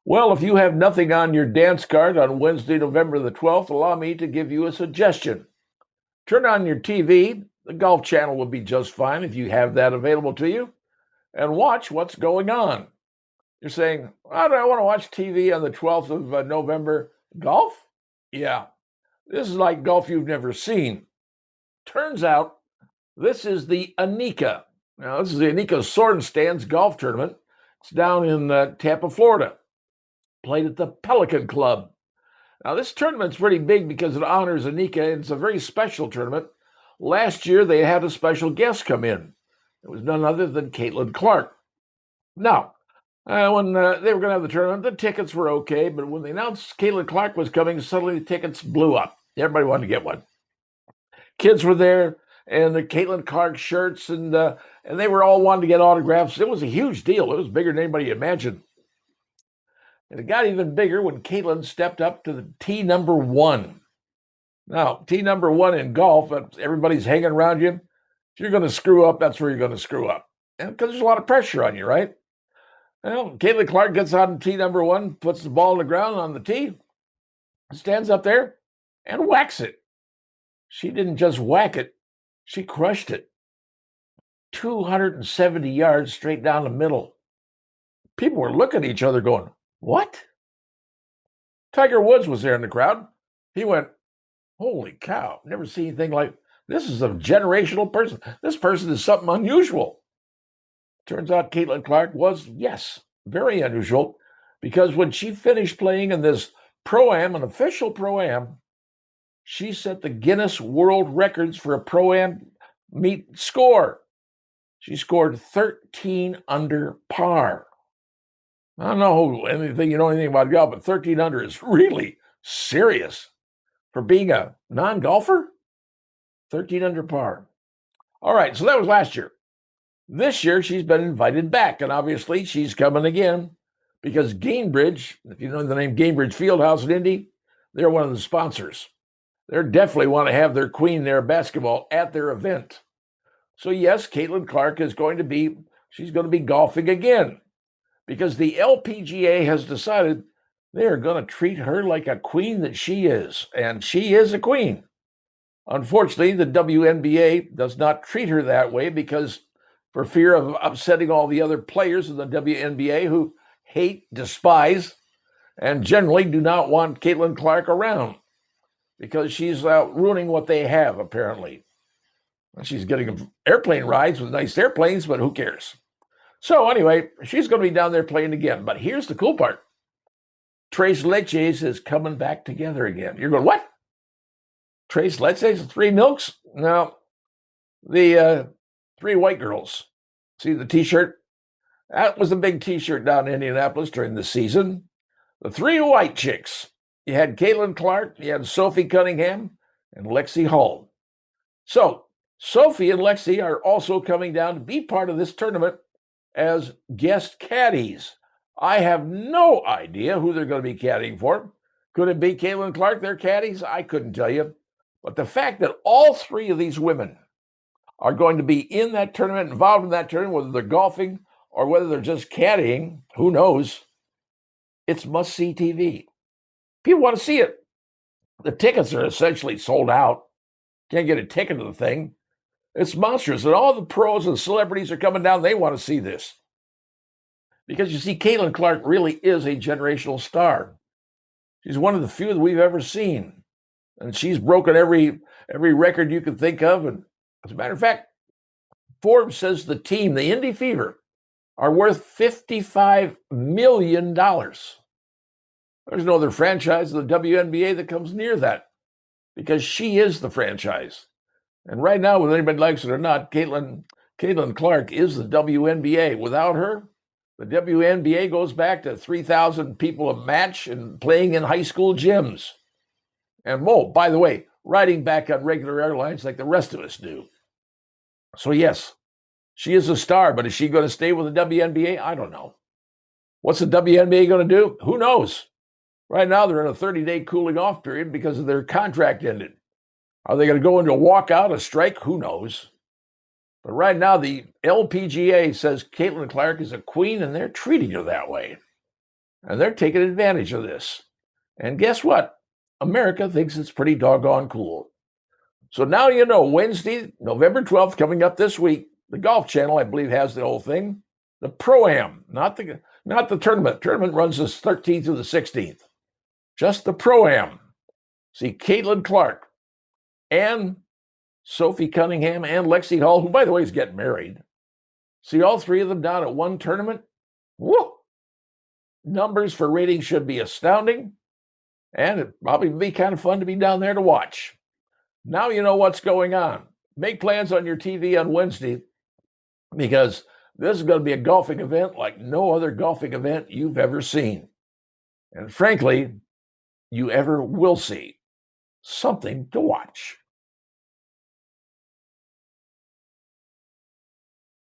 Well, if you have nothing on your dance card on Wednesday, November the 12th, allow me to give you a suggestion. Turn on your TV. The Golf Channel would be just fine if you have that available to you, and watch what's going on. You're saying, why do I want to watch TV on the 12th of November? Golf? Yeah, this is like golf you've never seen. Turns out this is the Annika. Now, this is the Annika Sword and Stands Golf Tournament. It's down in Tampa, Florida. Played at the Pelican Club. Now, this tournament's pretty big because it honors Annika, and it's a very special tournament. Last year, they had a special guest come in. It was none other than Caitlin Clark. Now, when they were going to have the tournament, the tickets were okay, but when they announced Caitlin Clark was coming, suddenly the tickets blew up. Everybody wanted to get one. Kids were there, and the Caitlin Clark shirts, and they were all wanting to get autographs. It was a huge deal. It was bigger than anybody imagined. And it got even bigger when Caitlin stepped up to the tee number one. Now, tee number one in golf, everybody's hanging around you. If you're going to screw up, that's where you're going to screw up. And because there's a lot of pressure on you, right? Well, Caitlin Clark gets on tee number one, puts the ball on the ground on the tee, stands up there, and whacks it. She didn't just whack it, she crushed it. 270 yards straight down the middle. People were looking at each other going, what? Tiger Woods was there in the crowd. He went, holy cow, never seen anything like this. Is a generational person. This person is something unusual. Turns out Caitlin Clark was, yes, very unusual, because when she finished playing in this Pro-Am, an official Pro-Am, she set the Guinness World Records for a Pro-Am meet score. She scored 13 under par. I don't know anything about golf, but 13 under is really serious for being a non-golfer. 13 under par. All right, so that was last year. This year, she's been invited back, and obviously she's coming again because Gainbridge, if you know the name Gainbridge Fieldhouse in Indy, they're one of the sponsors. They definitely want to have their queen there, basketball, at their event. So yes, Caitlin Clark is going to be golfing again because the LPGA has decided they are going to treat her like a queen that she is, and she is a queen. Unfortunately, the WNBA does not treat her that way because for fear of upsetting all the other players in the WNBA who hate, despise, and generally do not want Caitlin Clark around because she's ruining what they have, apparently. She's getting airplane rides with nice airplanes, but who cares? So anyway, she's going to be down there playing again. But here's the cool part. Tres Leches is coming back together again. You're going, what? Tres Leches, Three Milks? No, the Three White Girls. See the T-shirt? That was a big T-shirt down in Indianapolis during the season. The Three White Chicks. You had Caitlin Clark, you had Sophie Cunningham, and Lexie Hull. So Sophie and Lexie are also coming down to be part of this tournament as guest caddies. I have no idea who they're going to be caddying for. Could it be Caitlin Clark, their caddies? I couldn't tell you. But the fact that all three of these women are going to be in that tournament, involved in that tournament, whether they're golfing or whether they're just caddying, who knows? It's must-see TV. People want to see it. The tickets are essentially sold out. Can't get a ticket to the thing. It's monstrous. And all the pros and celebrities are coming down. They want to see this. Because you see, Caitlin Clark really is a generational star. She's one of the few that we've ever seen. And she's broken every record you can think of. And as a matter of fact, Forbes says the team, the Indy Fever, are worth $55 million. There's no other franchise in the WNBA that comes near that because she is the franchise. And right now, whether anybody likes it or not, Caitlin Clark is the WNBA. Without her, the WNBA goes back to 3,000 people a match and playing in high school gyms. And by the way, riding back on regular airlines like the rest of us do. So yes, she is a star, but is she going to stay with the WNBA? I don't know. What's the WNBA going to do? Who knows? Right now, they're in a 30-day cooling off period because of their contract ended. Are they going to go into a walkout, a strike? Who knows? But right now, the LPGA says Caitlin Clark is a queen, and they're treating her that way. and they're taking advantage of this. And guess what? America thinks it's pretty doggone cool. So now you know, Wednesday, November 12th, coming up this week, the Golf Channel, I believe, has the whole thing. The Pro-Am, not the tournament. Tournament runs the 13th through the 16th. Just the Pro-Am. See Caitlin Clark and Sophie Cunningham and Lexie Hall, who, by the way, is getting married. See all three of them down at one tournament? Woo! Numbers for ratings should be astounding, and it'd probably be kind of fun to be down there to watch. Now you know what's going on. Make plans on your TV on Wednesday, because this is going to be a golfing event like no other golfing event you've ever seen. And frankly, you ever will see. Something to watch.